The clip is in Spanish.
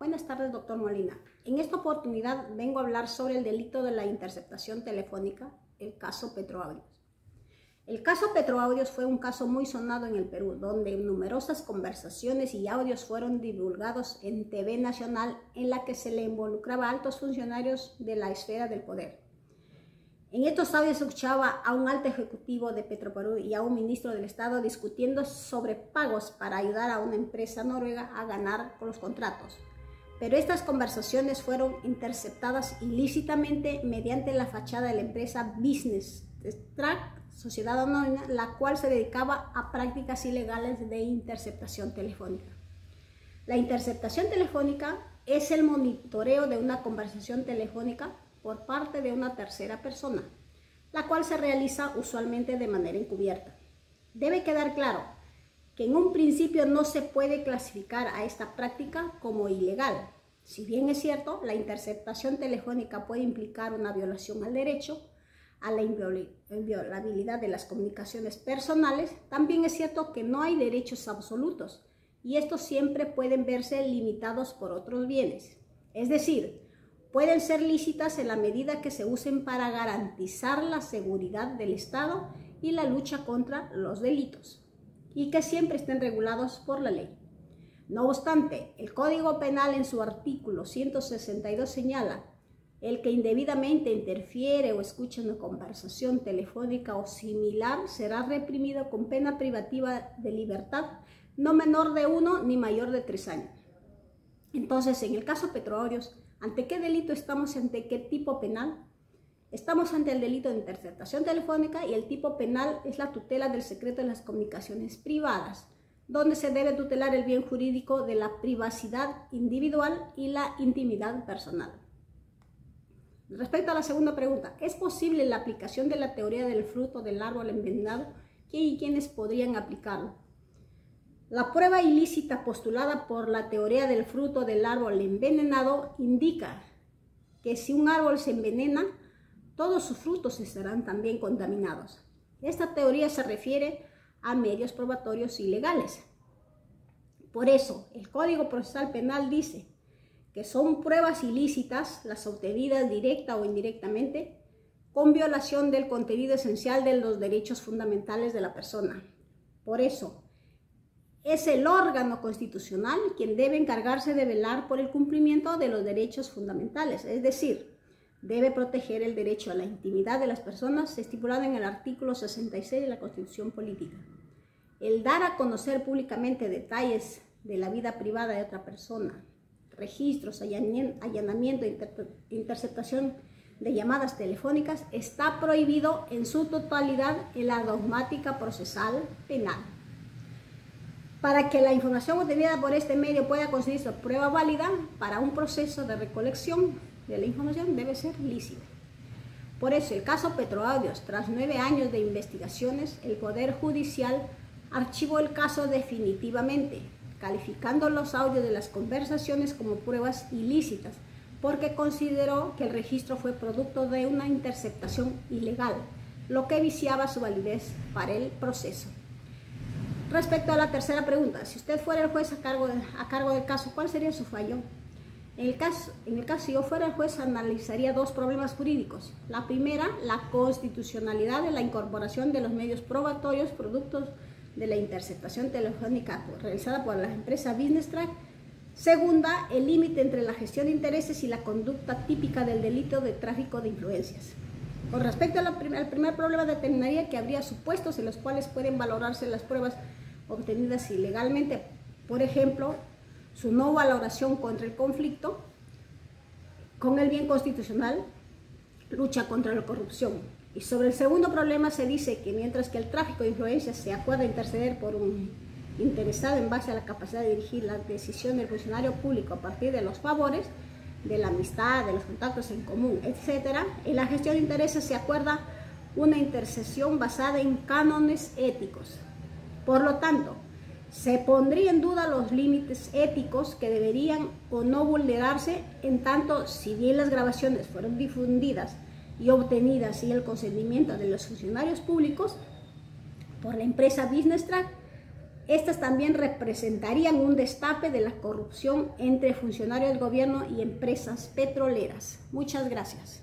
Buenas tardes, doctor Molina. En esta oportunidad vengo a hablar sobre el delito de la interceptación telefónica, el caso Petroaudios. El caso Petroaudios fue un caso muy sonado en el Perú, donde numerosas conversaciones y audios fueron divulgados en TV Nacional, en la que se le involucraba a altos funcionarios de la esfera del poder. En estos audios se escuchaba a un alto ejecutivo de Petroperú y a un ministro del Estado discutiendo sobre pagos para ayudar a una empresa noruega a ganar con los contratos. Pero estas conversaciones fueron interceptadas ilícitamente mediante la fachada de la empresa Business Track, sociedad anónima, la cual se dedicaba a prácticas ilegales de interceptación telefónica. La interceptación telefónica es el monitoreo de una conversación telefónica por parte de una tercera persona, la cual se realiza usualmente de manera encubierta. Debe quedar claro que en un principio no se puede clasificar a esta práctica como ilegal. Si bien es cierto, la interceptación telefónica puede implicar una violación al derecho, a la inviolabilidad de las comunicaciones personales, también es cierto que no hay derechos absolutos y estos siempre pueden verse limitados por otros bienes. Es decir, pueden ser lícitas en la medida que se usen para garantizar la seguridad del Estado y la lucha contra los delitos, y que siempre estén regulados por la ley. No obstante, el Código Penal en su artículo 162 señala: el que indebidamente interfiere o escucha una conversación telefónica o similar será reprimido con pena privativa de libertad no menor de 1 ni mayor de 3 años. Entonces, en el caso Petroaudios, ¿ante qué delito estamos? ¿Ante qué tipo penal? Estamos ante el delito de interceptación telefónica y el tipo penal es la tutela del secreto de las comunicaciones privadas, donde se debe tutelar el bien jurídico de la privacidad individual y la intimidad personal. Respecto a la segunda pregunta, ¿es posible la aplicación de la teoría del fruto del árbol envenenado? ¿Quién y quiénes podrían aplicarlo? La prueba ilícita postulada por la teoría del fruto del árbol envenenado indica que si un árbol se envenena, todos sus frutos estarán también contaminados. Esta teoría se refiere a medios probatorios ilegales. Por eso, el Código Procesal Penal dice que son pruebas ilícitas las obtenidas directa o indirectamente con violación del contenido esencial de los derechos fundamentales de la persona. Por eso, es el órgano constitucional quien debe encargarse de velar por el cumplimiento de los derechos fundamentales, es decir, debe proteger el derecho a la intimidad de las personas estipulado en el artículo 66 de la Constitución Política. El dar a conocer públicamente detalles de la vida privada de otra persona, registros, allanamiento, interceptación de llamadas telefónicas está prohibido en su totalidad en la dogmática procesal penal. Para que la información obtenida por este medio pueda considerarse prueba válida para un proceso de recolección de la información debe ser lícita. Por eso, el caso Petroaudios, tras 9 años de investigaciones, el Poder Judicial archivó el caso definitivamente, calificando los audios de las conversaciones como pruebas ilícitas, porque consideró que el registro fue producto de una interceptación ilegal, lo que viciaba su validez para el proceso. Respecto a la tercera pregunta, si usted fuera el juez a cargo del caso, ¿cuál sería su fallo? En el caso, si yo fuera el juez, analizaría 2 problemas jurídicos. La primera, la constitucionalidad de la incorporación de los medios probatorios productos de la interceptación telefónica realizada por la empresa Business Track. Segunda, el límite entre la gestión de intereses y la conducta típica del delito de tráfico de influencias. Con respecto al primer problema, determinaría que habría supuestos en los cuales pueden valorarse las pruebas obtenidas ilegalmente. Por ejemplo, su no valoración contra el conflicto con el bien constitucional, lucha contra la corrupción. Y sobre el segundo problema se dice que mientras que el tráfico de influencias se acuerda interceder por un interesado en base a la capacidad de dirigir la decisión del funcionario público a partir de los favores, de la amistad, de los contactos en común, etc., en la gestión de intereses se acuerda una intercesión basada en cánones éticos. Por lo tanto, se pondría en duda los límites éticos que deberían o no vulnerarse, en tanto, si bien las grabaciones fueron difundidas y obtenidas sin el consentimiento de los funcionarios públicos por la empresa Business Track, Estas también representarían un destape de la corrupción entre funcionarios del gobierno y empresas petroleras. Muchas gracias.